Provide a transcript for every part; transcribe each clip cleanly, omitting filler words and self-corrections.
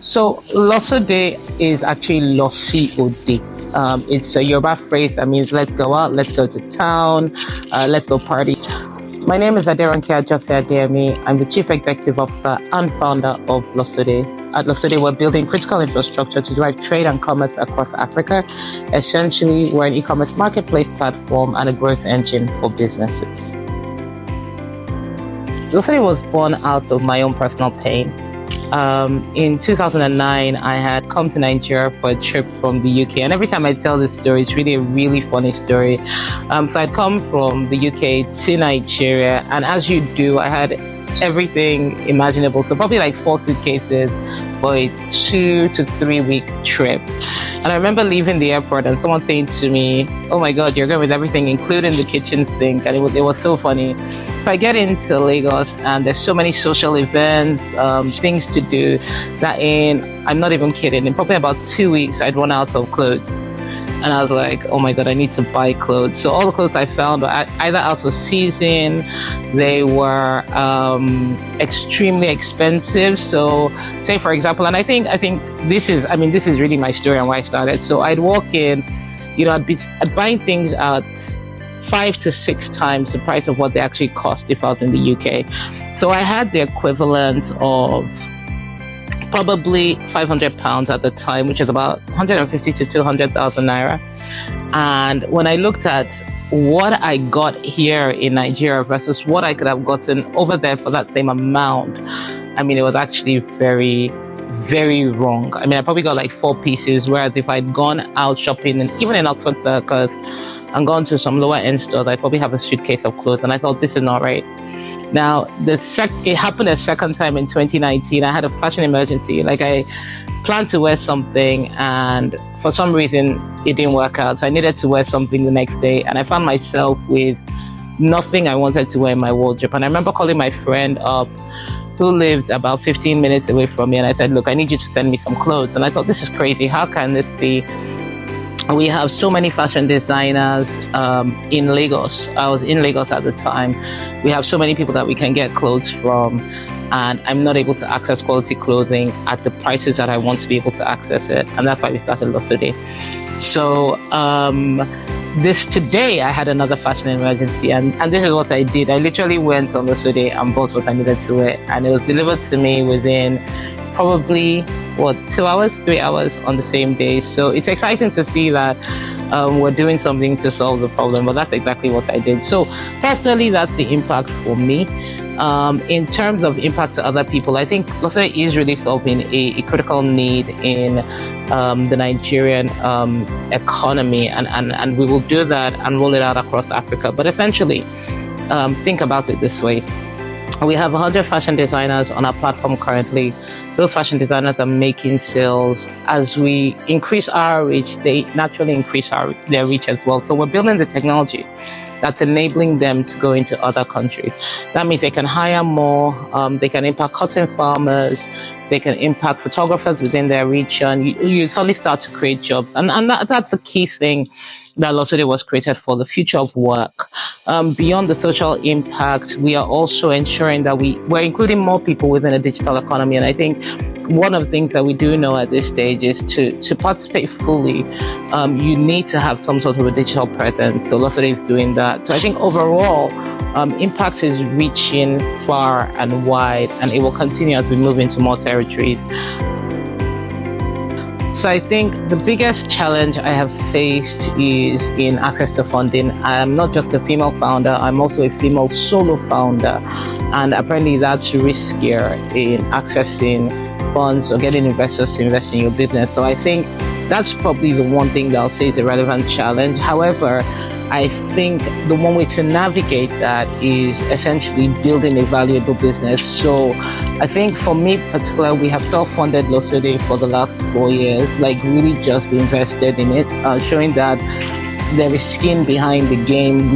So Losode is actually Losode. It's a Yoruba phrase that means let's go out, let's go to town, let's go party. My name is Aderonke Ajose-Adeyemi. I'm the Chief Executive Officer and founder of Losode. At Losode, we're building critical infrastructure to drive trade and commerce across Africa. Essentially, we're an e-commerce marketplace platform and a growth engine for businesses. Losode was born out of my own personal pain. In 2009, I had come to Nigeria for a trip from the UK. And every time I tell this story, it's really a really funny story. So I'd come from the UK to Nigeria. And as you do, I had everything imaginable. So probably like 4 suitcases for a 2 to 3 week trip. And I remember leaving the airport and someone saying to me, "Oh my God, you're going with everything, including the kitchen sink." And it was so funny. So I get into Lagos and there's so many social events, things to do that I'm not even kidding, in probably about 2 weeks, I'd run out of clothes. And I was like, oh my God, I need to buy clothes. So all the clothes I found were either out of season, they were extremely expensive. So say for example, and I think this is really my story and why I started. So I'd walk in, I'd buying things at 5 to 6 times the price of what they actually cost if I was in the UK. So I had the equivalent of probably £500 at the time, which is about 150 to 200,000 naira. And when I looked at what I got here in Nigeria versus what I could have gotten over there for that same amount, it was actually very, very wrong. I probably got like 4 pieces, whereas if I'd gone out shopping, and even in Oxford Circus, and gone to some lower end stores, I probably have a suitcase of clothes. And I thought, this is not right. Now, it happened a second time in 2019. I had a fashion emergency. Like, I planned to wear something, and for some reason, it didn't work out. So I needed to wear something the next day, and I found myself with nothing I wanted to wear in my wardrobe. And I remember calling my friend up, who lived about 15 minutes away from me, and I said, "Look, I need you to send me some clothes." And I thought, this is crazy. How can this be? We have so many fashion designers in Lagos. I was in Lagos at the time. We have so many people that we can get clothes from, and I'm not able to access quality clothing at the prices that I want to be able to access it. And that's why we started Losode. So today I had another fashion emergency, and this is what I did. I literally went on Losode and bought what I needed to wear, and it was delivered to me within probably 2 hours, 3 hours on the same day. So it's exciting to see that we're doing something to solve the problem, but that's exactly what I did. So personally, that's the impact for me. In terms of impact to other people, I think Losode is really solving a critical need in the Nigerian economy, and we will do that and roll it out across Africa. But essentially, think about it this way. We have 100 fashion designers on our platform currently. Those fashion designers are making sales. As we increase our reach, they naturally increase their reach as well. So we're building the technology that's enabling them to go into other countries. That means they can hire more, they can impact cotton farmers, they can impact photographers within their region. You suddenly start to create jobs. And that's a key thing that Losode was created for, the future of work. Beyond the social impact, we are also ensuring that we're including more people within a digital economy. And I think one of the things that we do know at this stage is to participate fully, you need to have some sort of a digital presence. So Losode is doing that. So I think overall, impact is reaching far and wide, and it will continue as we move into more territories. So I think the biggest challenge I have faced is in access to funding. I'm not just a female founder, I'm also a female solo founder. And apparently that's riskier in accessing funds or getting investors to invest in your business. So I think that's probably the one thing that I'll say is a relevant challenge. However, I think the one way to navigate that is essentially building a valuable business. So I think for me particularly, we have self-funded Losode for the last 4 years, like really just invested in it, showing that there is skin behind the game.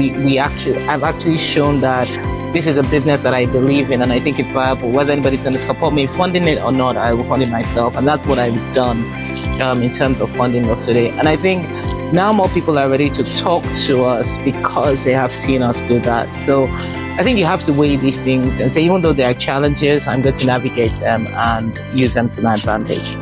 I've actually shown that this is a business that I believe in and I think it's viable. Whether anybody's going to support me funding it or not, I will fund it myself. And that's what I've done in terms of funding Losode. And I think now more people are ready to talk to us because they have seen us do that. So I think you have to weigh these things and say, even though there are challenges, I'm going to navigate them and use them to my advantage.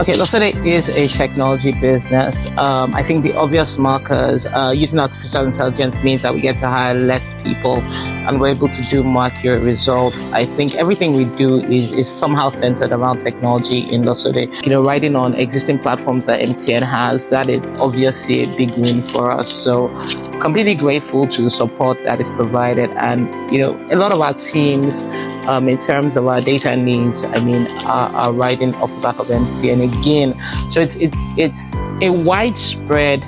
Okay, Losode is a technology business. I think the obvious markers, using artificial intelligence means that we get to hire less people and we're able to do more accurate results. I think everything we do is somehow centered around technology in Losode. Riding on existing platforms that MTN has, that is obviously a big win for us. So completely grateful to the support that is provided. And, a lot of our teams, in terms of our data needs, are riding off the back of MTN again. So it's a widespread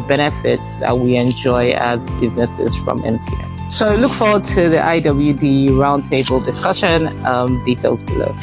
benefits that we enjoy as businesses from MTN. So look forward to the IWD roundtable discussion. Details below.